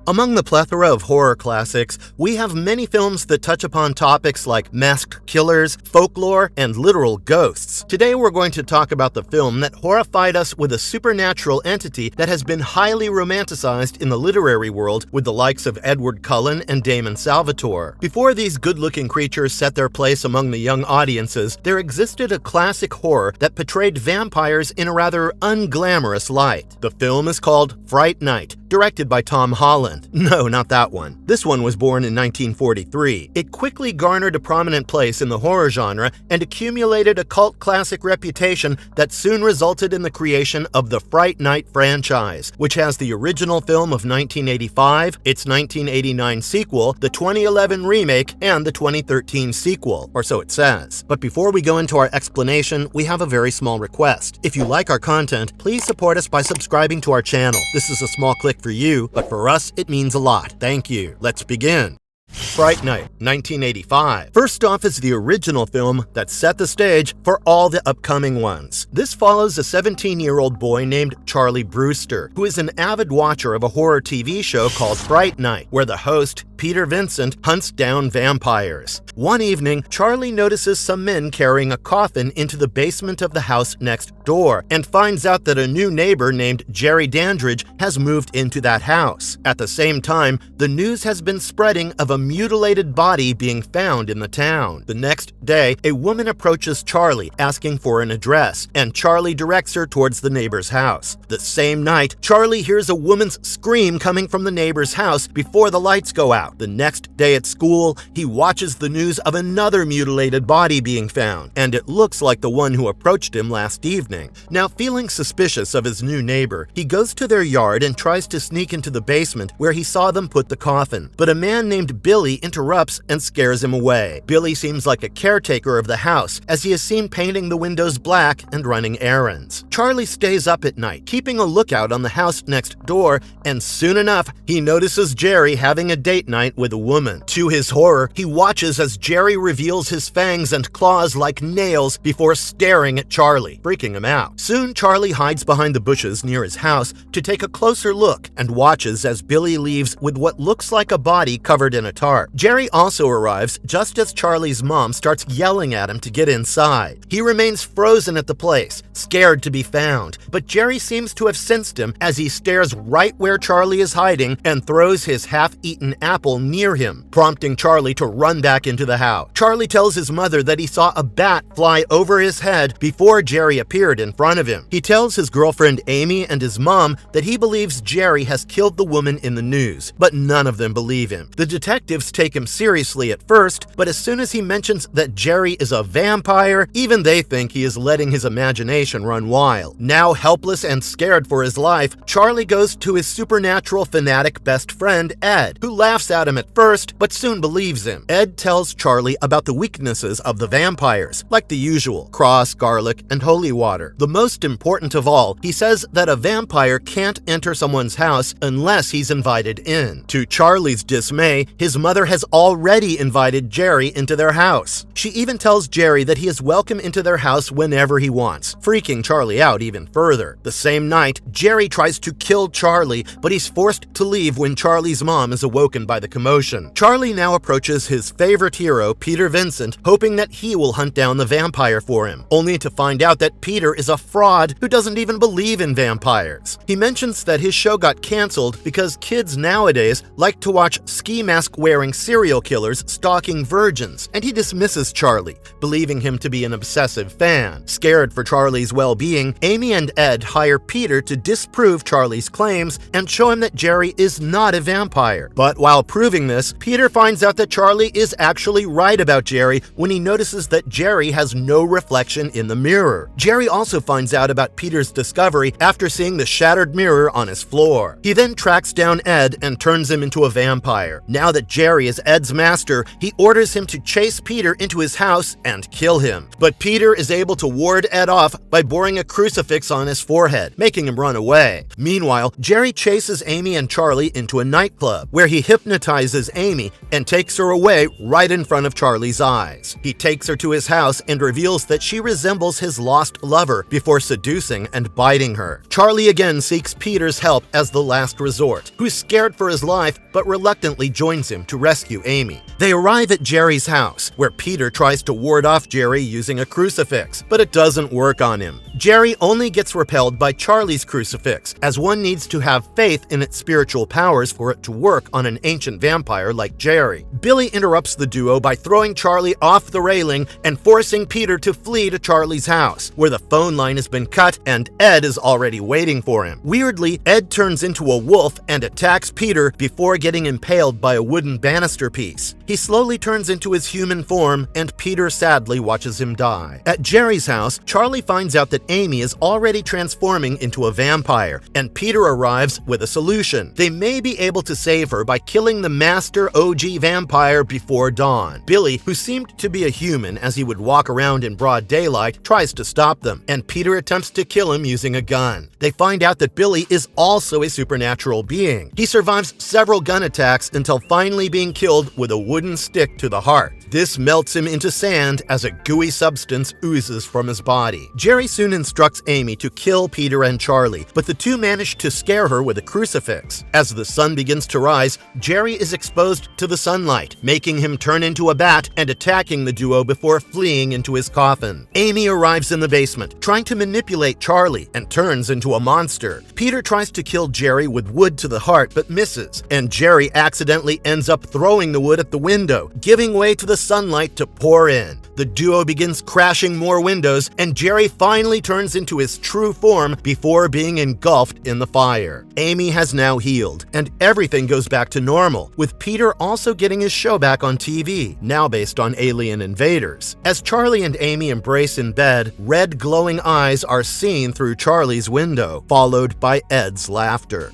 Among the plethora of horror classics, we have many films that touch upon topics like masked killers, folklore, and literal ghosts. Today we're going to talk about the film that horrified us with a supernatural entity that has been highly romanticized in the literary world with the likes of Edward Cullen and Damon Salvatore. Before these good-looking creatures set their place among the young audiences, there existed a classic horror that portrayed vampires in a rather unglamorous light. The film is called Fright Night, directed by Tom Holland. No, not that one. This one was born in 1943. It quickly garnered a prominent place in the horror genre and accumulated a cult classic reputation that soon resulted in the creation of the Fright Night franchise, which has the original film of 1985, its 1989 sequel, the 2011 remake, and the 2013 sequel, or so it says. But before we go into our explanation, we have a very small request. If you like our content, please support us by subscribing to our channel. This is a small click for you, but for us, it means a lot. Thank you. Let's begin. Fright Night, 1985. First off is the original film that set the stage for all the upcoming ones. This follows a 17-year-old boy named Charlie Brewster, who is an avid watcher of a horror TV show called Fright Night, where the host, Peter Vincent, hunts down vampires. One evening, Charlie notices some men carrying a coffin into the basement of the house next door and finds out that a new neighbor named Jerry Dandridge has moved into that house. At the same time, the news has been spreading of a mutilated body being found in the town. The next day, a woman approaches Charlie asking for an address, and Charlie directs her towards the neighbor's house. The same night, Charlie hears a woman's scream coming from the neighbor's house before the lights go out. The next day at school, he watches the news of another mutilated body being found, and it looks like the one who approached him last evening. Now, feeling suspicious of his new neighbor, he goes to their yard and tries to sneak into the basement where he saw them put the coffin. But a man named Billy interrupts and scares him away. Billy seems like a caretaker of the house, as he is seen painting the windows black and running errands. Charlie stays up at night, keeping a lookout on the house next door, and soon enough, he notices Jerry having a date night with a woman. To his horror, he watches as Jerry reveals his fangs and claws like nails before staring at Charlie, freaking him out. Soon, Charlie hides behind the bushes near his house to take a closer look and watches as Billy leaves with what looks like a body covered in a tarp. Jerry also arrives just as Charlie's mom starts yelling at him to get inside. He remains frozen at the place, scared to be found, but Jerry seems to have sensed him as he stares right where Charlie is hiding and throws his half-eaten apple near him, prompting Charlie to run back into the house. Charlie tells his mother that he saw a bat fly over his head before Jerry appeared in front of him. He tells his girlfriend Amy and his mom that he believes Jerry has killed the woman in the news, but none of them believe him. The detectives take him seriously at first, but as soon as he mentions that Jerry is a vampire, even they think he is letting his imagination run wild. Now helpless and scared for his life, Charlie goes to his supernatural fanatic best friend, Ed, who laughs at him at first, but soon believes him. Ed tells Charlie about the weaknesses of the vampires, like the usual, cross, garlic, and holy water. The most important of all, he says that a vampire can't enter someone's house unless he's invited in. To Charlie's dismay, his mother has already invited Jerry into their house. She even tells Jerry that he is welcome into their house whenever he wants, freaking Charlie out even further. The same night, Jerry tries to kill Charlie, but he's forced to leave when Charlie's mom is awoken by the commotion. Charlie now approaches his favorite hero, Peter Vincent, hoping that he will hunt down the vampire for him, only to find out that Peter is a fraud who doesn't even believe in vampires. He mentions that his show got canceled because kids nowadays like to watch ski mask wearing serial killers stalking virgins, and he dismisses Charlie, believing him to be an obsessive fan. Scared for Charlie's well-being, Amy and Ed hire Peter to disprove Charlie's claims and show him that Jerry is not a vampire. But while proving this, Peter finds out that Charlie is actually right about Jerry when he notices that Jerry has no reflection in the mirror. Jerry also finds out about Peter's discovery after seeing the shattered mirror on his floor. He then tracks down Ed and turns him into a vampire. Now that Jerry is Ed's master, he orders him to chase Peter into his house and kill him. But Peter is able to ward Ed off by boring a crucifix on his forehead, making him run away. Meanwhile, Jerry chases Amy and Charlie into a nightclub, where he hypnotizes hypnotizes Amy and takes her away right in front of Charlie's eyes. He takes her to his house and reveals that she resembles his lost lover before seducing and biting her. Charlie again seeks Peter's help as the last resort, who's scared for his life but reluctantly joins him to rescue Amy. They arrive at Jerry's house, where Peter tries to ward off Jerry using a crucifix, but it doesn't work on him. Jerry only gets repelled by Charlie's crucifix, as one needs to have faith in its spiritual powers for it to work on an ancient vampire like Jerry. Billy interrupts the duo by throwing Charlie off the railing and forcing Peter to flee to Charlie's house, where the phone line has been cut and Ed is already waiting for him. Weirdly, Ed turns into a wolf and attacks Peter before getting impaled by a wooden banister piece. He slowly turns into his human form, and Peter sadly watches him die. At Jerry's house, Charlie finds out that Amy is already transforming into a vampire, and Peter arrives with a solution. They may be able to save her by killing the master OG vampire before dawn. Billy, who seemed to be a human as he would walk around in broad daylight, tries to stop them, and Peter attempts to kill him using a gun. They find out that Billy is also a supernatural being. He survives several gun attacks until finally being killed with a wooden stick to the heart. This melts him into sand as a gooey substance oozes from his body. Jerry soon instructs Amy to kill Peter and Charlie, but the two manage to scare her with a crucifix. As the sun begins to rise, Jerry is exposed to the sunlight, making him turn into a bat and attacking the duo before fleeing into his coffin. Amy arrives in the basement, trying to manipulate Charlie, and turns into a monster. Peter tries to kill Jerry with wood to the heart but misses, and Jerry accidentally ends up throwing the wood at the window, giving way to the sunlight to pour in. The duo begins crashing more windows, and Jerry finally turns into his true form before being engulfed in the fire. Amy has now healed, and everything goes back to normal, with Peter also getting his show back on TV, now based on alien invaders. As Charlie and Amy embrace in bed, red glowing eyes are seen through Charlie's window, followed by Ed's laughter.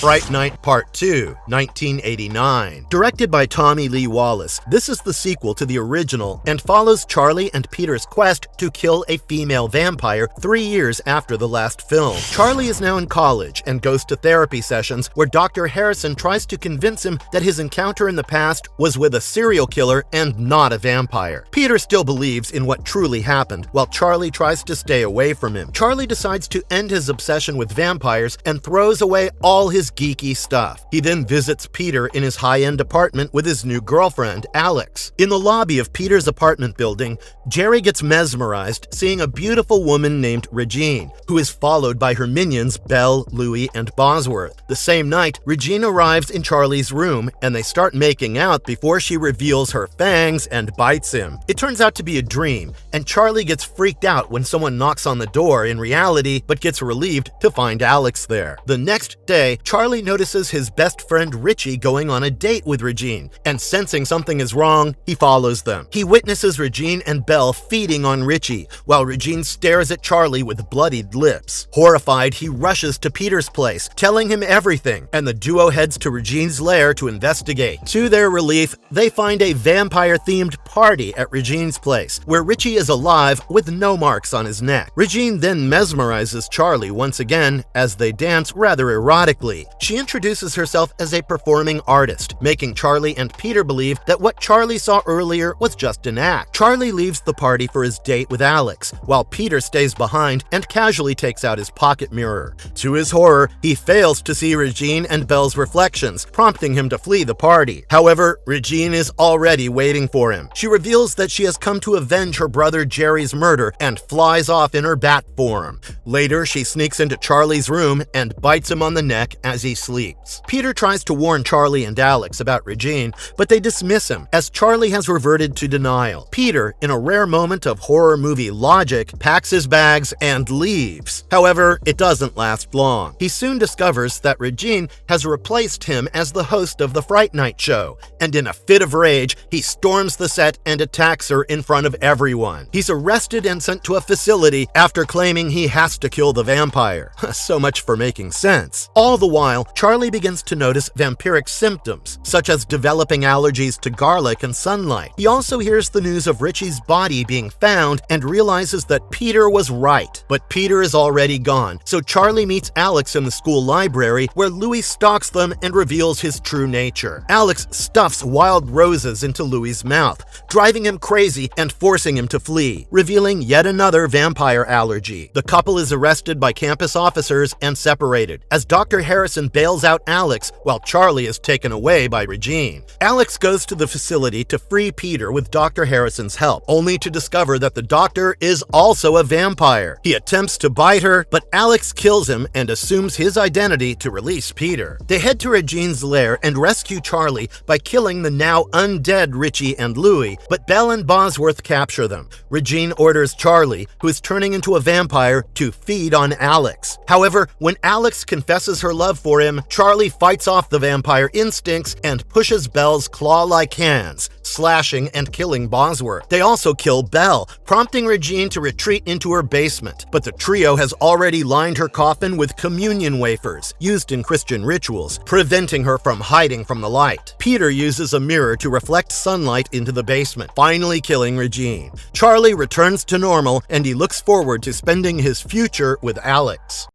Fright Night Part 2, 1989. Directed by Tommy Lee Wallace, this is the sequel to the original and follows Charlie and Peter's quest to kill a female vampire 3 years after the last film. Charlie is now in college and goes to therapy sessions where Dr. Harrison tries to convince him that his encounter in the past was with a serial killer and not a vampire. Peter still believes in what truly happened, while Charlie tries to stay away from him. Charlie decides to end his obsession with vampires and throws away all his geeky stuff. He then visits Peter in his high-end apartment with his new girlfriend, Alex. In the lobby of Peter's apartment building, Jerry gets mesmerized seeing a beautiful woman named Regine, who is followed by her minions Belle, Louie, and Bosworth. The same night, Regine arrives in Charlie's room, and they start making out before she reveals her fangs and bites him. It turns out to be a dream, and Charlie gets freaked out when someone knocks on the door in reality, but gets relieved to find Alex there. The next day, Charlie notices his best friend Richie going on a date with Regine, and sensing something is wrong, he follows them. He witnesses Regine and Belle feeding on Richie, while Regine stares at Charlie with bloodied lips. Horrified, he rushes to Peter's place, telling him everything, and the duo heads to Regine's lair to investigate. To their relief, they find a vampire-themed party at Regine's place, where Richie is alive with no marks on his neck. Regine then mesmerizes Charlie once again as they dance rather erotically. She introduces herself as a performing artist, making Charlie and Peter believe that what Charlie saw earlier was just an act. Charlie leaves the party for his date with Alex, while Peter stays behind and casually takes out his pocket mirror. To his horror, he fails to see Regine and Belle's reflections, prompting him to flee the party. However, Regine is already waiting for him. She reveals that she has come to avenge her brother Jerry's murder and flies off in her bat form. Later, she sneaks into Charlie's room and bites him on the neck as he sleeps. Peter tries to warn Charlie and Alex about Regine, but they dismiss him as Charlie has reverted to denial. Peter, in a rare moment of horror movie logic, packs his bags and leaves. However, it doesn't last long. He soon discovers that Regine has replaced him as the host of the Fright Night show, and in a fit of rage, he storms the set upset and attacks her in front of everyone. He's arrested and sent to a facility after claiming he has to kill the vampire. So much for making sense. All the while, Charlie begins to notice vampiric symptoms, such as developing allergies to garlic and sunlight. He also hears the news of Richie's body being found and realizes that Peter was right. But Peter is already gone, so Charlie meets Alex in the school library, where Louis stalks them and reveals his true nature. Alex stuffs wild roses into Louis's mouth, driving him crazy and forcing him to flee, revealing yet another vampire allergy. The couple is arrested by campus officers and separated, as Dr. Harrison bails out Alex while Charlie is taken away by Regine. Alex goes to the facility to free Peter with Dr. Harrison's help, only to discover that the doctor is also a vampire. He attempts to bite her, but Alex kills him and assumes his identity to release Peter. They head to Regine's lair and rescue Charlie by killing the now undead Richie and Louis, but Belle and Bosworth capture them. Regine orders Charlie, who is turning into a vampire, to feed on Alex. However, when Alex confesses her love for him, Charlie fights off the vampire instincts and pushes Belle's claw-like hands, slashing and killing Bosworth. They also kill Belle, prompting Regine to retreat into her basement. But the trio has already lined her coffin with communion wafers, used in Christian rituals, preventing her from hiding from the light. Peter uses a mirror to reflect sunlight into the basement, finally killing Regine. Charlie returns to normal, and he looks forward to spending his future with Alex.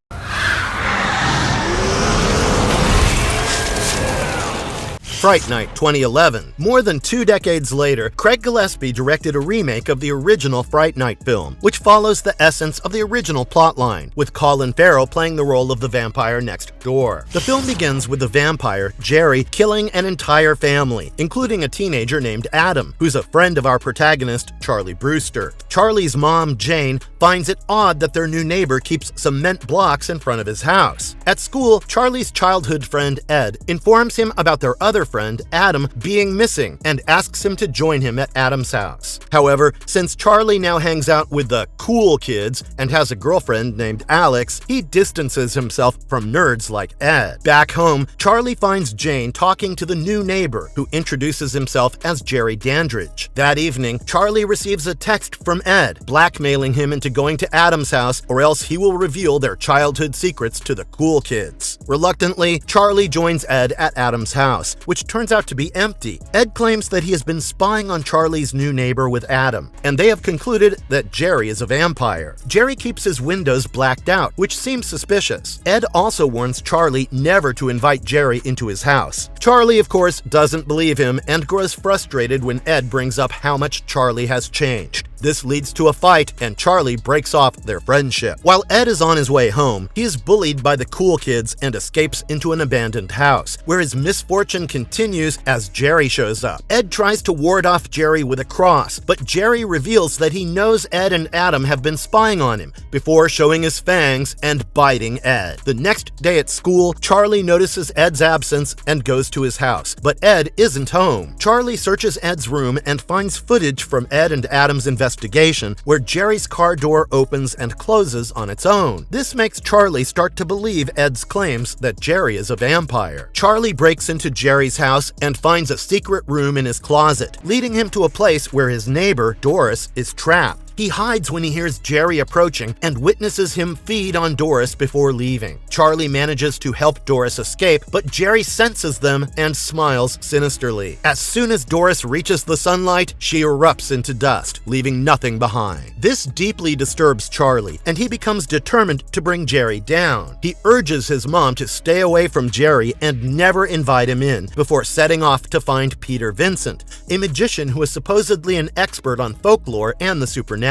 Fright Night 2011. More than 2 decades later, Craig Gillespie directed a remake of the original Fright Night film, which follows the essence of the original plotline, with Colin Farrell playing the role of the vampire next door. The film begins with the vampire, Jerry, killing an entire family, including a teenager named Adam, who's a friend of our protagonist, Charlie Brewster. Charlie's mom, Jane, finds it odd that their new neighbor keeps cement blocks in front of his house. At school, Charlie's childhood friend, Ed, informs him about their other friend, Adam, being missing and asks him to join him at Adam's house. However, since Charlie now hangs out with the cool kids and has a girlfriend named Alex, he distances himself from nerds like Ed. Back home, Charlie finds Jane talking to the new neighbor, who introduces himself as Jerry Dandridge. That evening, Charlie receives a text from Ed, blackmailing him into going to Adam's house, or else he will reveal their childhood secrets to the cool kids. Reluctantly, Charlie joins Ed at Adam's house, which turns out to be empty. Ed claims that he has been spying on Charlie's new neighbor with Adam, and they have concluded that Jerry is a vampire. Jerry keeps his windows blacked out, which seems suspicious. Ed also warns Charlie never to invite Jerry into his house. Charlie, of course, doesn't believe him and grows frustrated when Ed brings up how much Charlie has changed. This leads to a fight, and Charlie breaks off their friendship. While Ed is on his way home, he is bullied by the cool kids and escapes into an abandoned house, where his misfortune continues as Jerry shows up. Ed tries to ward off Jerry with a cross, but Jerry reveals that he knows Ed and Adam have been spying on him, before showing his fangs and biting Ed. The next day at school, Charlie notices Ed's absence and goes to his house, but Ed isn't home. Charlie searches Ed's room and finds footage from Ed and Adam's investigation, where Jerry's car door opens and closes on its own. This makes Charlie start to believe Ed's claims that Jerry is a vampire. Charlie breaks into Jerry's house and finds a secret room in his closet, leading him to a place where his neighbor, Doris, is trapped. He hides when he hears Jerry approaching and witnesses him feed on Doris before leaving. Charlie manages to help Doris escape, but Jerry senses them and smiles sinisterly. As soon as Doris reaches the sunlight, she erupts into dust, leaving nothing behind. This deeply disturbs Charlie, and he becomes determined to bring Jerry down. He urges his mom to stay away from Jerry and never invite him in, before setting off to find Peter Vincent, a magician who is supposedly an expert on folklore and the supernatural,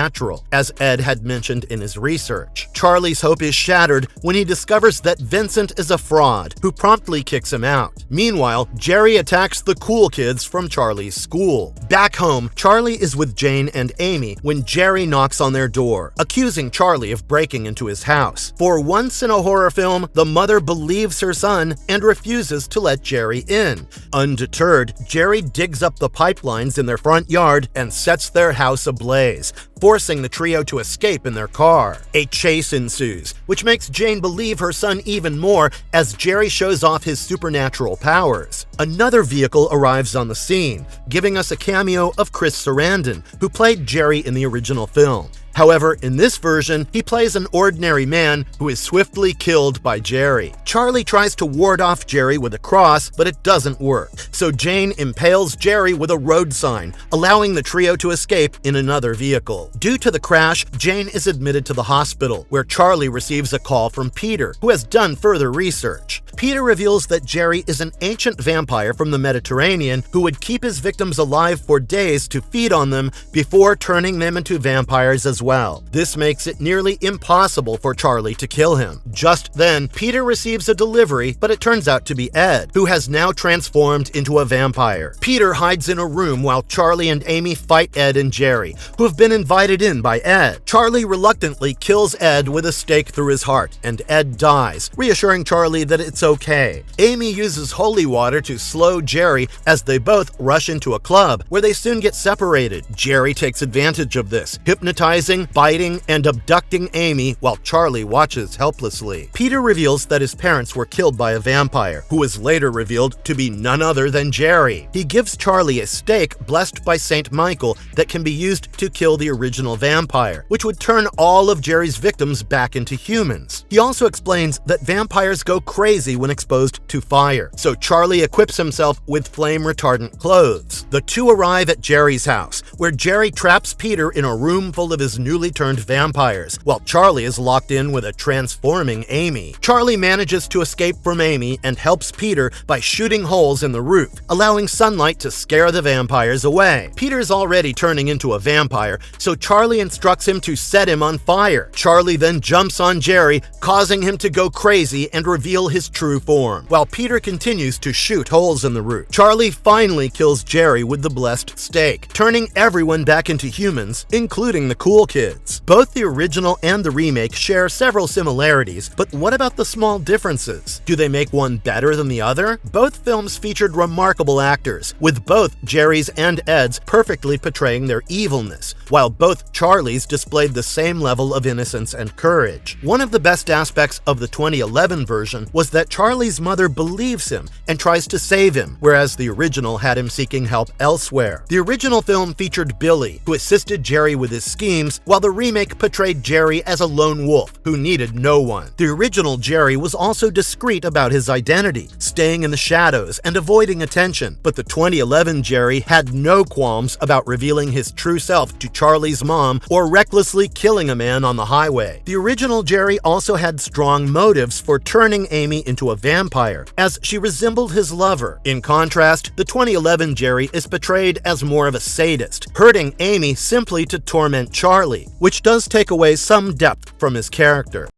as Ed had mentioned in his research. Charlie's hope is shattered when he discovers that Vincent is a fraud, who promptly kicks him out. Meanwhile, Jerry attacks the cool kids from Charlie's school. Back home, Charlie is with Jane and Amy when Jerry knocks on their door, accusing Charlie of breaking into his house. For once in a horror film, the mother believes her son and refuses to let Jerry in. Undeterred, Jerry digs up the pipelines in their front yard and sets their house ablaze, forcing the trio to escape in their car. A chase ensues, which makes Jane believe her son even more as Jerry shows off his supernatural powers. Another vehicle arrives on the scene, giving us a cameo of Chris Sarandon, who played Jerry in the original film. However, in this version, he plays an ordinary man who is swiftly killed by Jerry. Charlie tries to ward off Jerry with a cross, but it doesn't work, so Jane impales Jerry with a road sign, allowing the trio to escape in another vehicle. Due to the crash, Jane is admitted to the hospital, where Charlie receives a call from Peter, who has done further research. Peter reveals that Jerry is an ancient vampire from the Mediterranean who would keep his victims alive for days to feed on them before turning them into vampires as well. This makes it nearly impossible for Charlie to kill him. Just then, Peter receives a delivery, but it turns out to be Ed, who has now transformed into a vampire. Peter hides in a room while Charlie and Amy fight Ed and Jerry, who have been invited in by Ed. Charlie reluctantly kills Ed with a stake through his heart, and Ed dies, reassuring Charlie that it's okay. Amy uses holy water to slow Jerry as they both rush into a club, where they soon get separated. Jerry takes advantage of this, hypnotizing, biting, and abducting Amy while Charlie watches helplessly. Peter reveals that his parents were killed by a vampire, who was later revealed to be none other than Jerry. He gives Charlie a stake blessed by Saint Michael that can be used to kill the original vampire, which would turn all of Jerry's victims back into humans. He also explains that vampires go crazy when exposed to fire, so Charlie equips himself with flame-retardant clothes. The two arrive at Jerry's house, where Jerry traps Peter in a room full of his newly turned vampires, while Charlie is locked in with a transforming Amy. Charlie manages to escape from Amy and helps Peter by shooting holes in the roof, allowing sunlight to scare the vampires away. Peter's already turning into a vampire, so Charlie instructs him to set him on fire. Charlie then jumps on Jerry, causing him to go crazy and reveal his true form, while Peter continues to shoot holes in the roof. Charlie finally kills Jerry with the blessed stake, turning everyone back into humans, including the cool kids. Both the original and the remake share several similarities, but what about the small differences? Do they make one better than the other? Both films featured remarkable actors, with both Jerry's and Ed's perfectly portraying their evilness, while both Charlies displayed the same level of innocence and courage. One of the best aspects of the 2011 version was that Charlie's mother believes him and tries to save him, whereas the original had him seeking help elsewhere. The original film featured Billy, who assisted Jerry with his schemes, while the remake portrayed Jerry as a lone wolf who needed no one. The original Jerry was also discreet about his identity, staying in the shadows and avoiding attention, but the 2011 Jerry had no qualms about revealing his true self to Charlie's mom or recklessly killing a man on the highway. The original Jerry also had strong motives for turning Amy into a vampire, as she resembled his lover. In contrast, the 2011 Jerry is portrayed as more of a sadist, hurting Amy simply to torment Charlie, which does take away some depth from his character.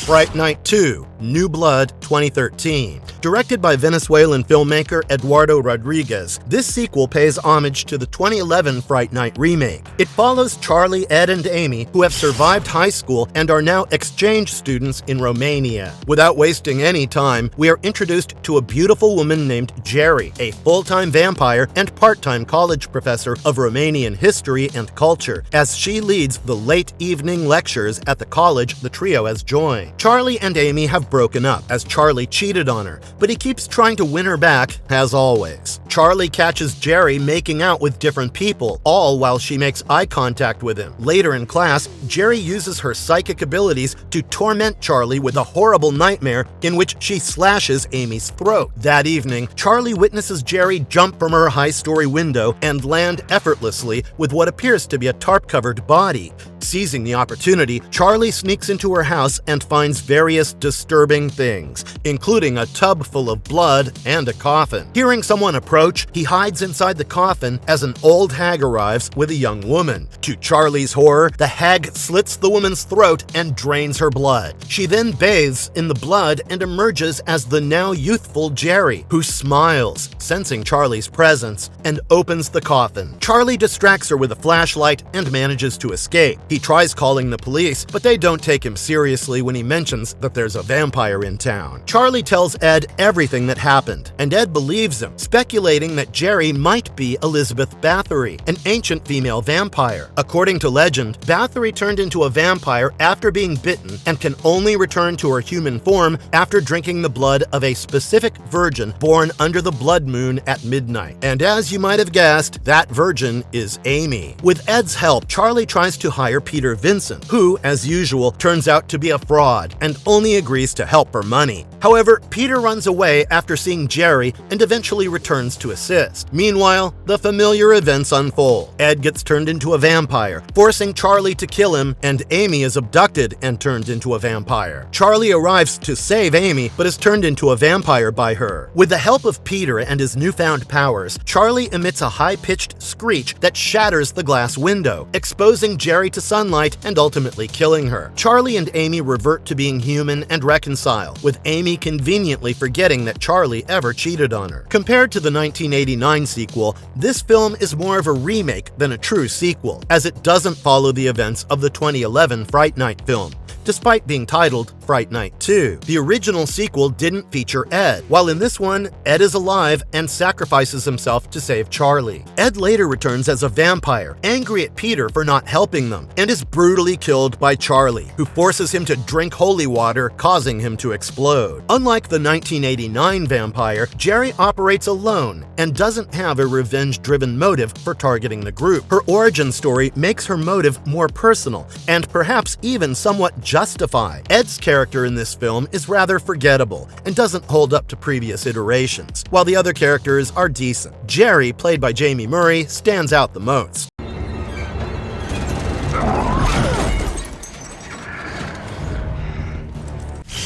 Fright Night 2, New Blood, 2013. Directed by Venezuelan filmmaker Eduardo Rodriguez, this sequel pays homage to the 2011 Fright Night remake. It follows Charlie, Ed, and Amy, who have survived high school and are now exchange students in Romania. Without wasting any time, we are introduced to a beautiful woman named Jerry, a full-time vampire and part-time college professor of Romanian history and culture, as she leads the late evening lectures at the college the trio has joined. Charlie and Amy have broken up, as Charlie cheated on her, but he keeps trying to win her back, as always. Charlie catches Jerry making out with different people, all while she makes eye contact with him. Later in class, Jerry uses her psychic abilities to torment Charlie with a horrible nightmare in which she slashes Amy's throat. That evening, Charlie witnesses Jerry jump from her high-story window and land effortlessly with what appears to be a tarp-covered body. Seizing the opportunity, Charlie sneaks into her house and finds various disturbing things, including a tub full of blood and a coffin. Hearing someone approach, he hides inside the coffin as an old hag arrives with a young woman. To Charlie's horror, the hag slits the woman's throat and drains her blood. She then bathes in the blood and emerges as the now youthful Jerry, who smiles, sensing Charlie's presence, and opens the coffin. Charlie distracts her with a flashlight and manages to escape. He tries calling the police, but they don't take him seriously when he mentions that there's a vampire vampire in town. Charlie tells Ed everything that happened, and Ed believes him, speculating that Jerry might be Elizabeth Bathory, an ancient female vampire. According to legend, Bathory turned into a vampire after being bitten and can only return to her human form after drinking the blood of a specific virgin born under the blood moon at midnight. And as you might have guessed, that virgin is Amy. With Ed's help, Charlie tries to hire Peter Vincent, who, as usual, turns out to be a fraud and only agrees to help for money. However, Peter runs away after seeing Jerry and eventually returns to assist. Meanwhile, the familiar events unfold. Ed gets turned into a vampire, forcing Charlie to kill him, and Amy is abducted and turned into a vampire. Charlie arrives to save Amy, but is turned into a vampire by her. With the help of Peter and his newfound powers, Charlie emits a high-pitched screech that shatters the glass window, exposing Jerry to sunlight and ultimately killing her. Charlie and Amy revert to being human and reconcile, with Amy conveniently forgetting that Charlie ever cheated on her. Compared to the 1989 sequel, this film is more of a remake than a true sequel, as it doesn't follow the events of the 2011 Fright Night film. Despite being titled Fright Night 2, the original sequel didn't feature Ed, while in this one, Ed is alive and sacrifices himself to save Charlie. Ed later returns as a vampire, angry at Peter for not helping them, and is brutally killed by Charlie, who forces him to drink holy water, causing him to explode. Unlike the 1989 vampire, Jerry operates alone and doesn't have a revenge-driven motive for targeting the group. Her origin story makes her motive more personal, and perhaps even somewhat justified. Ed's character in this film is rather forgettable and doesn't hold up to previous iterations, while the other characters are decent. Jerry, played by Jamie Murray, stands out the most.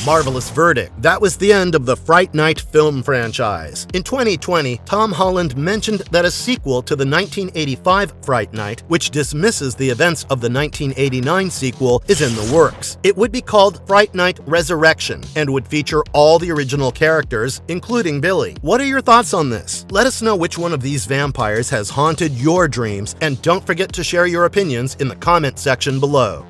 Marvelous verdict. That was the end of the Fright Night film franchise. In 2020, Tom Holland mentioned that a sequel to the 1985 Fright Night, which dismisses the events of the 1989 sequel, is in the works. It would be called Fright Night Resurrection and would feature all the original characters, including Billy. What are your thoughts on this? Let us know which one of these vampires has haunted your dreams, and don't forget to share your opinions in the comment section below.